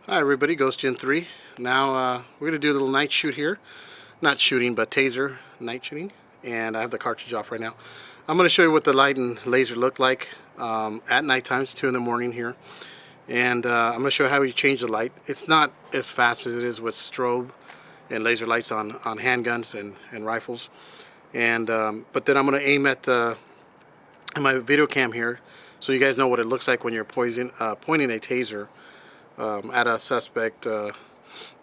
Hi everybody, Ghost Gen 3. Now we're going to do a little night shoot here. Not shooting, but taser night shooting. And I have the cartridge off right now. I'm going to show you what the light and laser look like at nighttime. It's 2 in the morning here. And I'm going to show you how you change the light. It's not as fast as it is with strobe and laser lights on handguns and rifles. And but then I'm going to aim at my video cam here so you guys know what it looks like when you're pointing a taser at a suspect,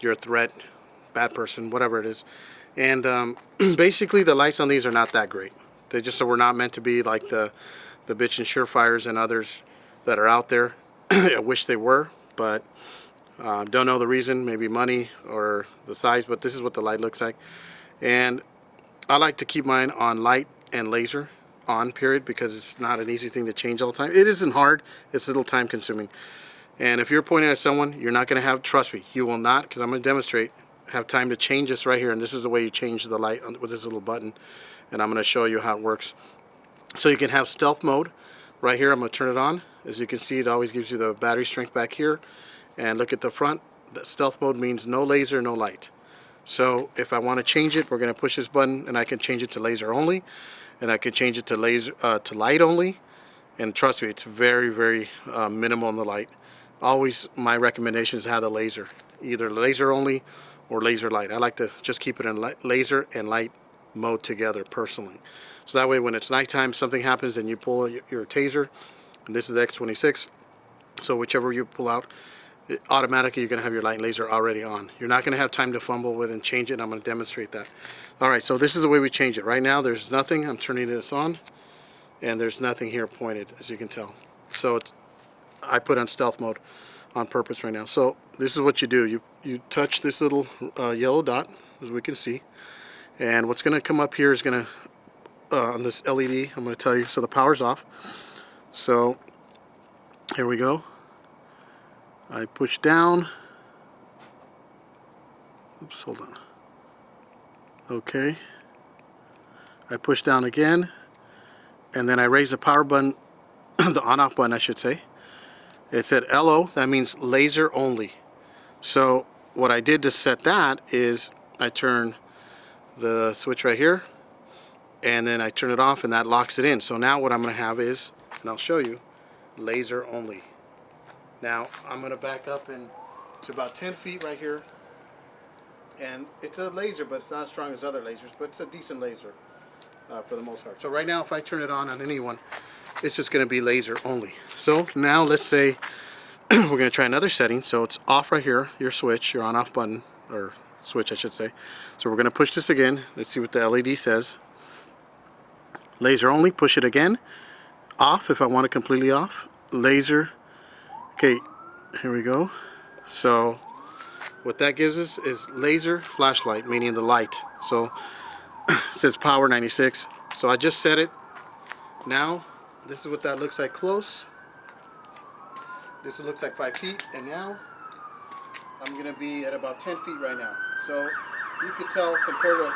you're a threat, bad person, whatever it is. And basically the lights on these are not that great. They just were not meant to be like the bitch and Surefires and others that are out there. I wish they were, but don't know the reason, maybe money or the size, but this is what the light looks like. And I like to keep mine on light and laser on, period, because it's not an easy thing to change all the time. It isn't hard, it's a little time consuming. And if you're pointing at someone, you're not going to have, trust me, you will not, because I'm going to demonstrate, have time to change this right here. And this is the way you change the light with this little button. And I'm going to show you how it works. So you can have stealth mode right here. I'm going to turn it on. As you can see, it always gives you the battery strength back here. And look at the front. The stealth mode means no laser, no light. So if I want to change it, we're going to push this button, and I can change it to laser only. And I can change it to laser to light only. And trust me, it's very, very minimal in the light. Always my recommendation is have the laser, either laser only or laser light. I like to just keep it in laser and light mode together personally. So that way when it's nighttime, something happens and you pull your taser, and this is the X26, so whichever you pull out, automatically you're going to have your light and laser already on. You're not going to have time to fumble with and change it, and I'm going to demonstrate that. Alright, so this is the way we change it. Right now there's nothing. I'm turning this on, and there's nothing here pointed, as you can tell. So I put on stealth mode on purpose right now. So this is what you do. You touch this little yellow dot, as we can see, and what's going to come up here is going to on this LED, I'm going to tell you. So the power's off. So here we go. I push down. Oops, hold on. Okay. I push down again, and then I raise the power button, the on-off button I should say. It said LO, that means laser only. So what I did to set that is I turn the switch right here, and then I turn it off, and that locks it in. So now what I'm going to have is, and I'll show you, laser only. Now I'm going to back up to about 10 feet right here, and it's a laser, but it's not as strong as other lasers, but it's a decent laser for the most part. So right now if I turn it on anyone, it's just going to be laser only. So now let's say we're going to try another setting. So it's off right here, your switch, your on-off button, or switch I should say. So we're going to push this again. Let's see what the LED says. Laser only, push it again. Off if I want it completely off. Laser. Okay, here we go. So what that gives us is laser flashlight, meaning the light. So it says power 96. So I just set it. Now this is what that looks like close. This looks like 5 feet, and now I'm going to be at about 10 feet right now. So you could tell compared to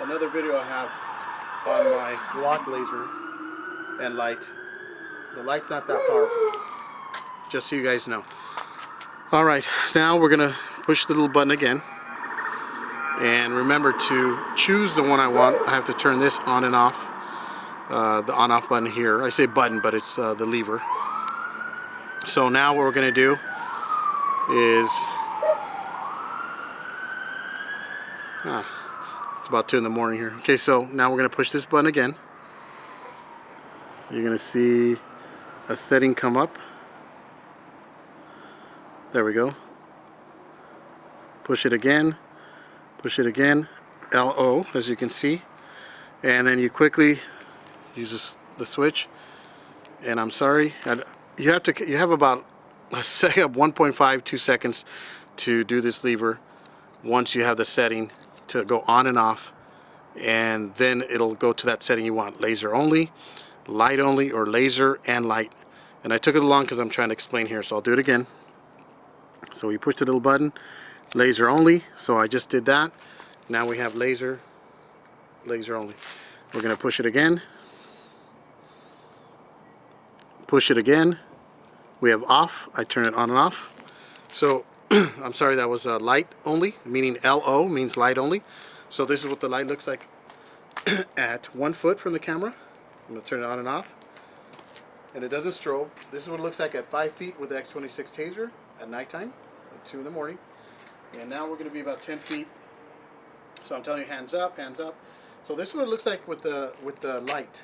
another video I have on my Glock laser and light, the light's not that powerful. Just so you guys know. Alright, now we're going to push the little button again. And remember to choose the one I want. I have to turn this on and off. The on-off button here. I say button, but it's the lever. So now what we're going to do is, it's about 2 in the morning here. Okay, so now we're going to push this button again. You're going to see a setting come up. There we go. Push it again. Push it again. LO, as you can see. And then you quickly use the switch. And I'm sorry, you have about a second, 1.5, 2 seconds to do this lever once you have the setting to go on and off, and then it'll go to that setting you want, laser only, light only, or laser and light. And I took it along because I'm trying to explain here, so I'll do it again. So we push the little button, laser only. So I just did that. Now we have laser only. We're going to push it again. Push it again. We have off. I turn it on and off. So I'm sorry, that was light only, meaning LO means light only. So this is what the light looks like at 1 foot from the camera. I'm going to turn it on and off. And it doesn't strobe. This is what it looks like at 5 feet with the X26 Taser at nighttime, at 2 in the morning. And now we're going to be about 10 feet. So I'm telling you, hands up, hands up. So this is what it looks like with the light.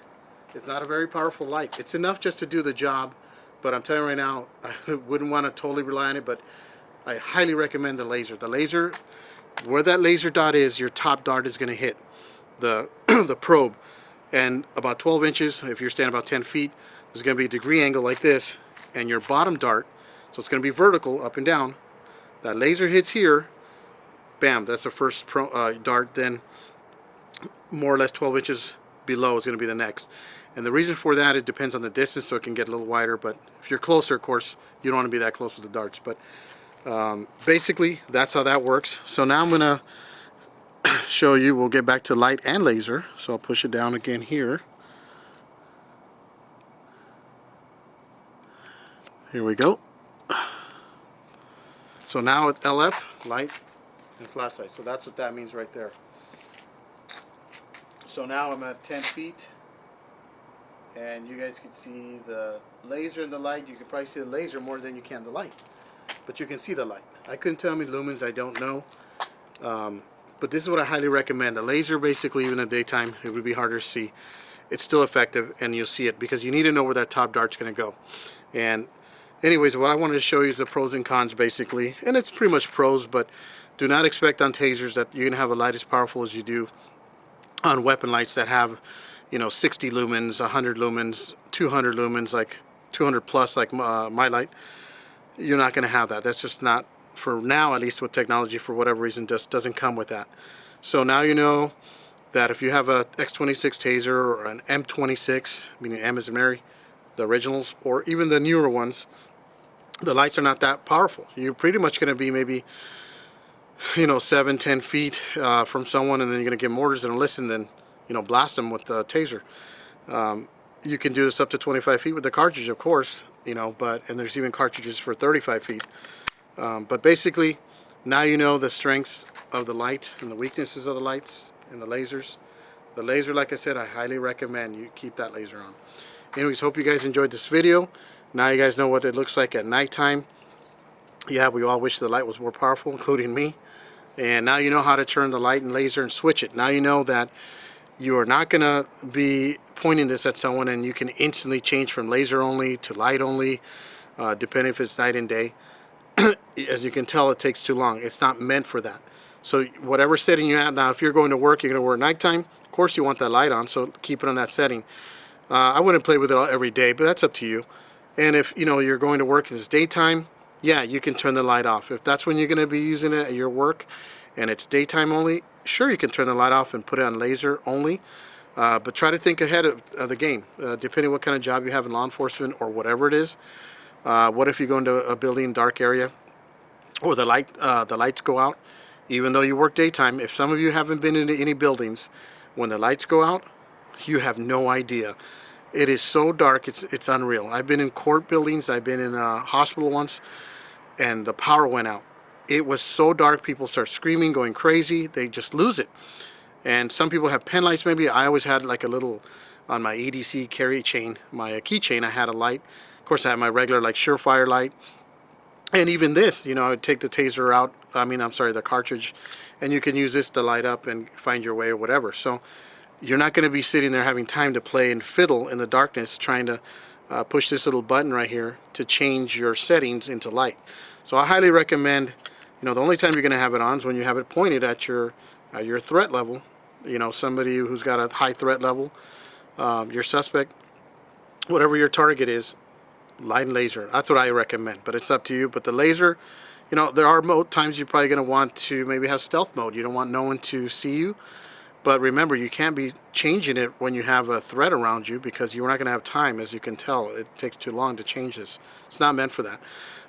It's not a very powerful light. It's enough just to do the job, but I'm telling you right now, I wouldn't want to totally rely on it, but I highly recommend the laser. The laser, where that laser dot is, your top dart is going to hit the the probe. And about 12 inches, if you're standing about 10 feet, there's going to be a degree angle like this, and your bottom dart, so it's going to be vertical, up and down. That laser hits here, bam, that's the first dart, then more or less 12 inches below is going to be the next. And the reason for that, it depends on the distance, so it can get a little wider, but if you're closer, of course, you don't want to be that close with the darts. But basically, that's how that works. So now I'm going to show you, we'll get back to light and laser. So I'll push it down again here. Here we go. So now it's LF, light and flashlight. So that's what that means right there. So now I'm at 10 feet. And you guys can see the laser and the light. You can probably see the laser more than you can the light. But you can see the light. I couldn't tell how many lumens, I don't know. But this is what I highly recommend. The laser, basically, even in the daytime, it would be harder to see. It's still effective, and you'll see it, because you need to know where that top dart's going to go. And anyways, what I wanted to show you is the pros and cons, basically. And it's pretty much pros, but do not expect on tasers that you're going to have a light as powerful as you do on weapon lights that have, you know, 60 lumens, 100 lumens, 200 lumens, like 200 plus, like my light. You're not going to have that. That's just not, for now at least with technology, for whatever reason, just doesn't come with that. So now you know that if you have a X26 Taser or an M26, meaning M as in Mary, the originals, or even the newer ones, the lights are not that powerful. You're pretty much going to be maybe, you know, 7-10 feet from someone, and then you're going to give them orders and listen, then, you know, blast them with the taser. You can do this up to 25 feet with the cartridge, of course, you know, and there's even cartridges for 35 feet. But basically, now you know the strengths of the light and the weaknesses of the lights and the lasers. The laser, like I said, I highly recommend you keep that laser on. Anyways, hope you guys enjoyed this video. Now you guys know what it looks like at nighttime. Yeah, we all wish the light was more powerful, including me. And now you know how to turn the light and laser and switch it. Now you know that you are not going to be pointing this at someone and you can instantly change from laser only to light only, depending if it's night and day. As you can tell, it takes too long. It's not meant for that. So whatever setting you're at now, if you're going to work, you're going to work nighttime, of course you want that light on, so keep it on that setting. I wouldn't play with it every day, but that's up to you. And if, you know, you're going to work and it's daytime, yeah, you can turn the light off. If that's when you're going to be using it at your work and it's daytime only, sure, you can turn the light off and put it on laser only. But try to think ahead of the game, depending what kind of job you have in law enforcement or whatever it is. What if you go into a building, dark area, or the lights go out? Even though you work daytime, if some of you haven't been into any buildings, when the lights go out, you have no idea. It is so dark, it's unreal. I've been in court buildings, I've been in a hospital once, and the power went out. It was so dark, people start screaming, going crazy, they just lose it. And some people have pen lights maybe. I always had like a little, on my EDC carry chain, my keychain, I had a light. Of course I had my regular like Surefire light. And even this, you know, I would take the taser out, the cartridge, and you can use this to light up and find your way or whatever. So you're not going to be sitting there having time to play and fiddle in the darkness trying to push this little button right here to change your settings into light. So I highly recommend, you know, the only time you're going to have it on is when you have it pointed at your threat level. You know, somebody who's got a high threat level, your suspect, whatever your target is, light and laser. That's what I recommend, but it's up to you. But the laser, you know, there are times you're probably going to want to maybe have stealth mode. You don't want no one to see you. But remember, you can't be changing it when you have a threat around you, because you're not going to have time. As you can tell, it takes too long to change this. It's not meant for that.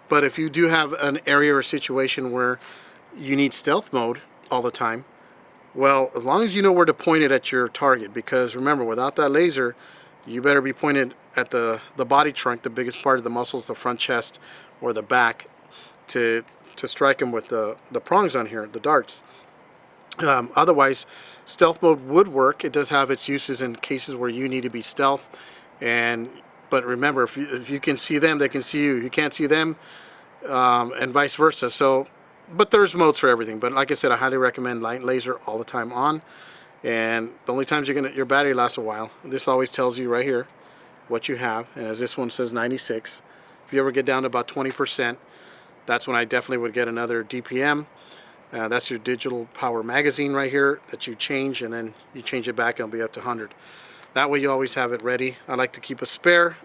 But if you do have an area or situation where you need stealth mode all the time, well, as long as you know where to point it at your target, because remember, without that laser, you better be pointed at the body trunk, the biggest part of the muscles, the front chest or the back, to to strike them with the prongs on here, the darts. Otherwise, stealth mode would work. It does have its uses in cases where you need to be stealth, but remember, if you can see them, they can see you. You can't see them, and vice versa. So, but there's modes for everything. But like I said, I highly recommend light laser all the time on. And the only times your battery lasts a while. This always tells you right here what you have. And as this one says 96, if you ever get down to about 20%, that's when I definitely would get another DPM. That's your digital power magazine right here that you change, and then you change it back and it'll be up to 100. That way you always have it ready. I like to keep a spare.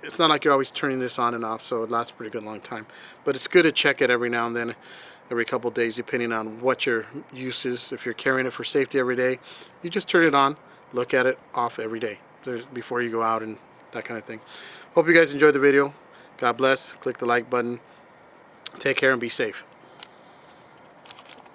It's not like you're always turning this on and off, so it lasts a pretty good long time. But it's good to check it every now and then, every couple of days, depending on what your use is. If you're carrying it for safety every day, you just turn it on, look at it, off every day before you go out and that kind of thing. Hope you guys enjoyed the video. God bless. Click the like button. Take care and be safe.